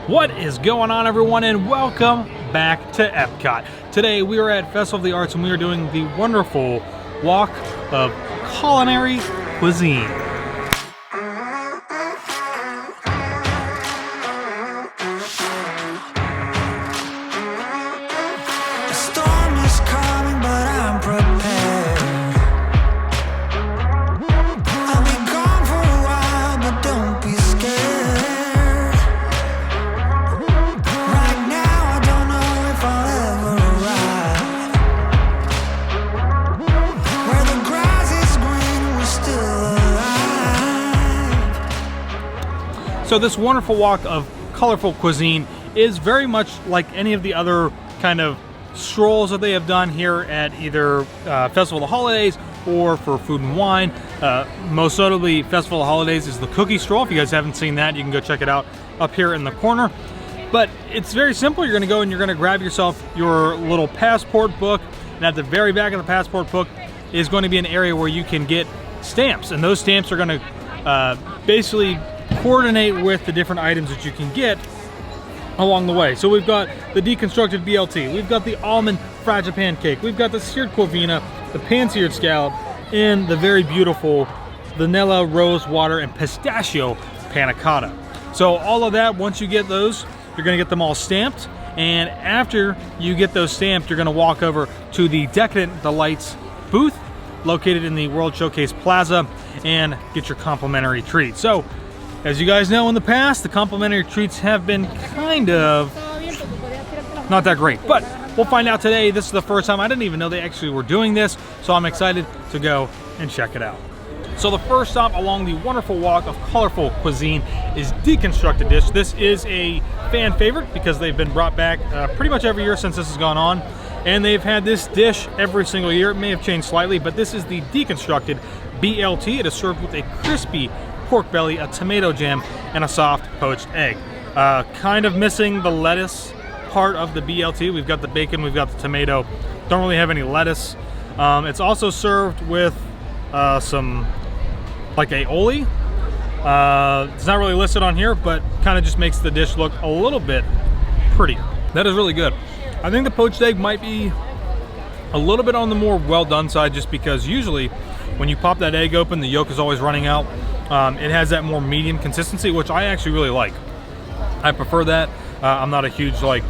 What is going on, everyone, and welcome back to Epcot. Today we are at Festival of the Arts and we are doing the wonderful walk of culinary cuisine. So this wonderful walk of colorful cuisine is very much like any of the other kind of strolls that they have done here at either Festival of the Holidays or for Food and Wine. Most notably, Festival of the Holidays is the cookie stroll. If you guys haven't seen that, you can go check it out up here in the corner. But it's very simple. You're gonna go and you're gonna grab yourself your little passport book, and at the very back of the passport book is going to be an area where you can get stamps, and those stamps are gonna basically coordinate with the different items that you can get along the way. So we've got the Deconstructed BLT, we've got the Almond Fragile Pancake, we've got the Seared Corvina, the PanSeared Scallop, and the very beautiful vanilla, rose water, and pistachio Panna Cotta. So all of that, once you get those, you're gonna get them all stamped, and after you get those stamped, you're gonna walk over to the Decadent Delights booth located in the World Showcase Plaza and get your complimentary treat. So as you guys know, in the past, the complimentary treats have been kind of not that great, but we'll find out today. This is the first time. I didn't even know they actually were doing this, so I'm excited to go and check it out. So the first stop along the wonderful walk of colorful cuisine is Deconstructed Dish. This is a fan favorite because they've been brought back pretty much every year since this has gone on, and they've had this dish every single year. It may have changed slightly, but this is the Deconstructed BLT. It is served with a crispy pork belly, a tomato jam, and a soft poached egg. Kind of missing the lettuce part of the BLT. We've got the bacon, we've got the tomato. Don't really have any lettuce. It's also served with some like aioli. It's not really listed on here, but kind of just makes the dish look a little bit prettier. That is really good. I think the poached egg might be a little bit on the more well done side, just because usually when you pop that egg open, the yolk is always running out. It has that more medium consistency, which I actually really like. I prefer that. I'm not a huge like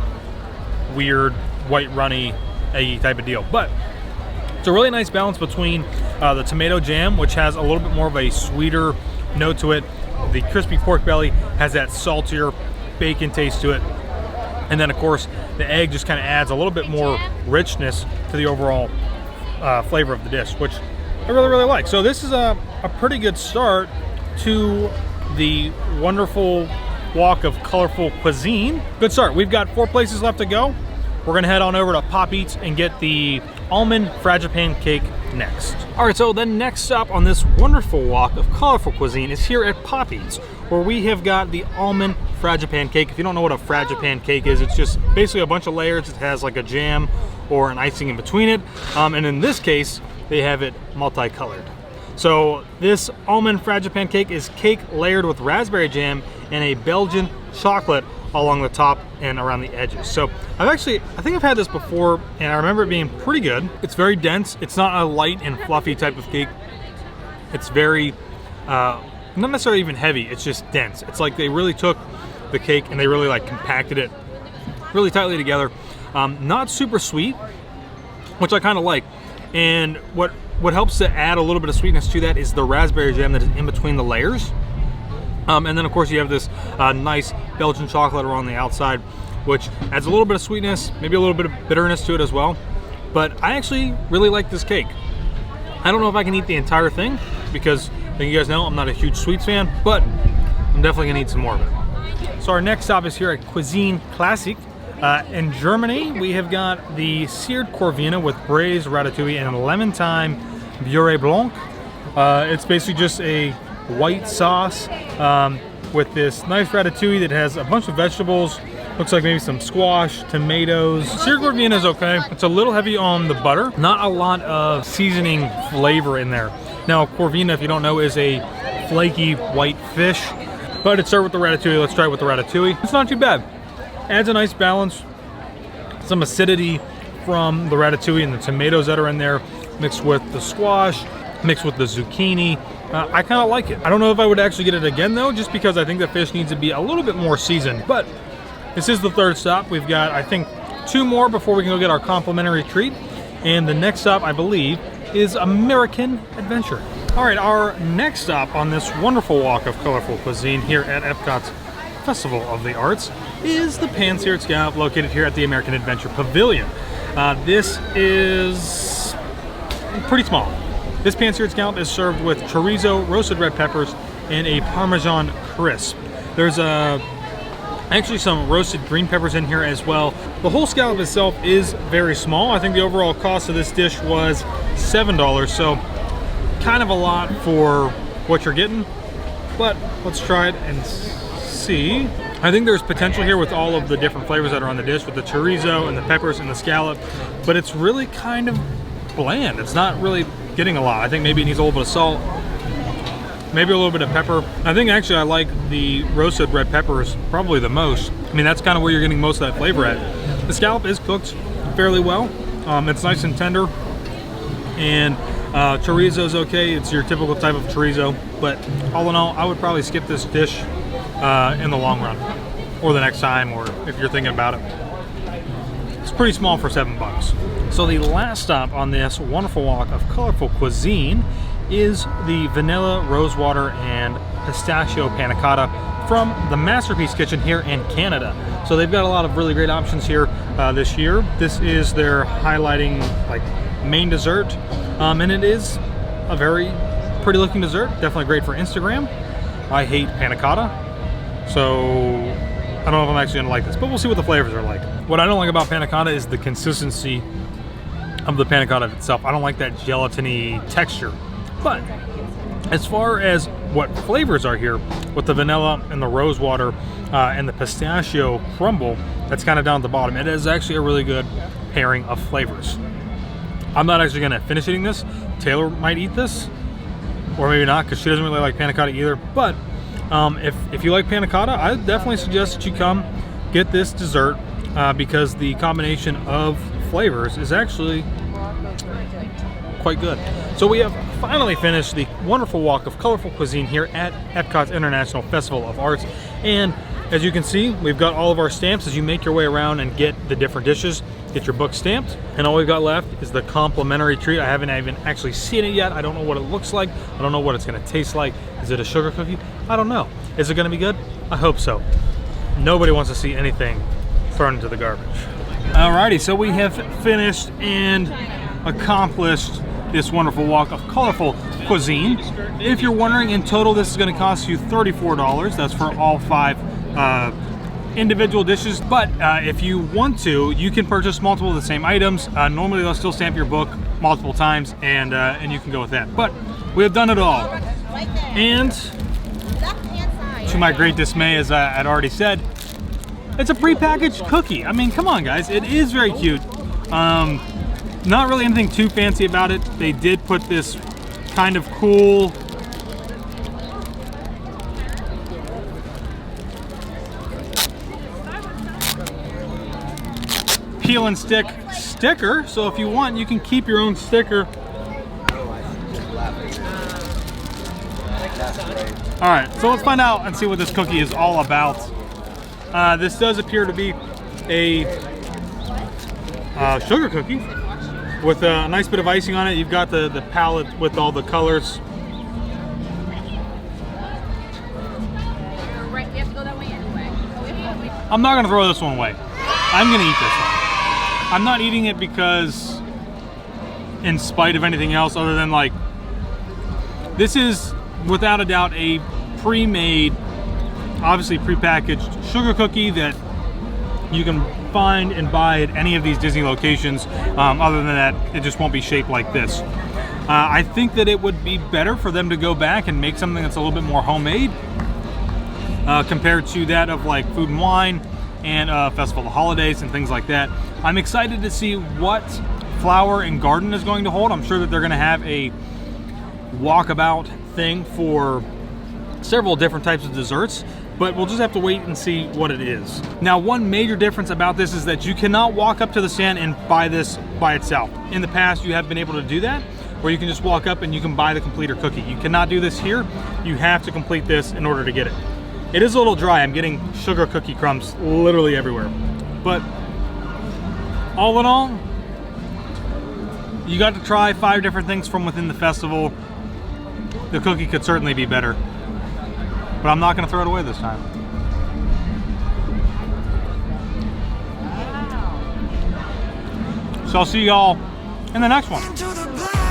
weird white runny eggy type of deal, but it's a really nice balance between the tomato jam, which has a little bit more of a sweeter note to it. The crispy pork belly has that saltier bacon taste to it, and then of course the egg just kind of adds a little bit more richness to the overall flavor of the dish, which I really like. So this is a pretty good start to the wonderful walk of colorful cuisine. Good start. We've got 4 places left to go. We're gonna head on over to Pop Eats and get the Almond Fragile Pancake next. All right, so the next stop on this wonderful walk of colorful cuisine is here at Pop Eats, where we have got the Almond Fragile Pancake. If you don't know what a Fragile Pancake is, it's just basically a bunch of layers. It has like a jam or an icing in between it, and in this case, they have it multicolored. So this Almond Fragile Pancake is cake layered with raspberry jam and a Belgian chocolate along the top and around the edges. So I think I've had this before, and I remember it being pretty good. It's very dense. It's not a light and fluffy type of cake. It's very, not necessarily even heavy, it's just dense. It's like they really took the cake and they really like compacted it really tightly together. Not super sweet, which I kind of like. And what helps to add a little bit of sweetness to that is the raspberry jam that is in between the layers. And then of course you have this nice Belgian chocolate around the outside, which adds a little bit of sweetness, maybe a little bit of bitterness to it as well. But I actually really like this cake. I don't know if I can eat the entire thing because, like you guys know, I'm not a huge sweets fan, but I'm definitely gonna eat some more of it. So our next stop is here at Cuisine Classic. In Germany, we have got the Seared Corvina with braised ratatouille and lemon thyme beurre blanc. It's basically just a white sauce with this nice ratatouille that has a bunch of vegetables. Looks like maybe some squash, tomatoes. Seared Corvina is okay. It's a little heavy on the butter. Not a lot of seasoning flavor in there. Now, Corvina, if you don't know, is a flaky white fish. But it's served with the ratatouille. Let's try it with the ratatouille. It's not too bad. Adds a nice balance. Some acidity from the ratatouille and the tomatoes that are in there, mixed with the squash, mixed with the zucchini. I kind of like it. I don't know if I would actually get it again though, just because I think the fish needs to be a little bit more seasoned. But this is the third stop. We've got, I think, 2 more before we can go get our complimentary treat. And the next stop, I believe, is American Adventure. All right, our next stop on this wonderful walk of colorful cuisine here at Epcot's Festival of the Arts is the PanSeared Scallop, located here at the American Adventure Pavilion. This is pretty small. This PanSeared Scallop is served with chorizo, roasted red peppers, and a Parmesan crisp. There's actually some roasted green peppers in here as well. The whole scallop itself is very small. I think the overall cost of this dish was $7, so kind of a lot for what you're getting. But let's try it and see. I think there's potential here with all of the different flavors that are on the dish, with the chorizo and the peppers and the scallop, but it's really kind of bland. It's not really getting a lot. I think maybe it needs a little bit of salt, maybe a little bit of pepper. I think actually I like the roasted red peppers probably the most. I mean, that's kind of where you're getting most of that flavor at. The scallop is cooked fairly well. It's nice and tender, and chorizo's okay. It's your typical type of chorizo, but all in all, I would probably skip this dish in the long run, or the next time, or if you're thinking about it. It's pretty small for $7. So the last stop on this wonderful walk of colorful cuisine is the vanilla, rosewater, and pistachio panna cotta from the Masterpiece Kitchen here in Canada. So they've got a lot of really great options here this year. This is their highlighting like main dessert, and it is a very pretty looking dessert. Definitely great for Instagram. I hate panna cotta, so I don't know if I'm actually gonna like this, but we'll see what the flavors are like. What I don't like about panna cotta is the consistency of the panna cotta itself. I don't like that gelatiny texture. But as far as what flavors are here, with the vanilla and the rosewater and the pistachio crumble that's kind of down at the bottom, it is actually a really good pairing of flavors. I'm not actually gonna finish eating this. Taylor might eat this, or maybe not, because she doesn't really like panna cotta either. But if you like panna cotta, I definitely suggest that you come get this dessert because the combination of flavors is actually quite good. So we have finally finished the wonderful walk of colorful cuisine here at Epcot's International Festival of Arts. And as you can see, we've got all of our stamps as you make your way around and get the different dishes, get your book stamped. And all we've got left is the complimentary treat. I haven't even actually seen it yet. I don't know what it looks like. I don't know what it's gonna taste like. Is it a sugar cookie? I don't know. Is it gonna be good? I hope so. Nobody wants to see anything thrown into the garbage. Alrighty, so we have finished and accomplished this wonderful walk of colorful cuisine. If you're wondering, in total this is going to cost you $34. That's for all 5 individual dishes, but if you want to, you can purchase multiple of the same items. Normally they'll still stamp your book multiple times, and you can go with that. But we have done it all. And to my great dismay, as I had already said, it's a prepackaged cookie. I mean, come on guys, it is very cute. Not really anything too fancy about it. They did put this kind of cool peel and stick sticker, so if you want, you can keep your own sticker. All right, so let's find out and see what this cookie is all about. This does appear to be a sugar cookie with a nice bit of icing on it. You've got the palette with all the colors. I'm not gonna throw this one away. I'm gonna eat this one. I'm not eating it because in spite of anything else other than like, this is without a doubt a pre-made, obviously pre-packaged sugar cookie that you can find and buy at any of these Disney locations. Other than that, it just won't be shaped like this. I think that it would be better for them to go back and make something that's a little bit more homemade compared to that of like Food and Wine and Festival of Holidays and things like that. I'm excited to see what Flower and Garden is going to hold. I'm sure that they're going to have a walkabout thing for several different types of desserts, but we'll just have to wait and see what it is. Now, one major difference about this is that you cannot walk up to the stand and buy this by itself. In the past, you have been able to do that, where you can just walk up and you can buy the completer cookie. You cannot do this here. You have to complete this in order to get it. It is a little dry. I'm getting sugar cookie crumbs literally everywhere. But all in all, you got to try 5 different things from within the festival. The cookie could certainly be better, but I'm not going to throw it away this time. So I'll see y'all in the next one.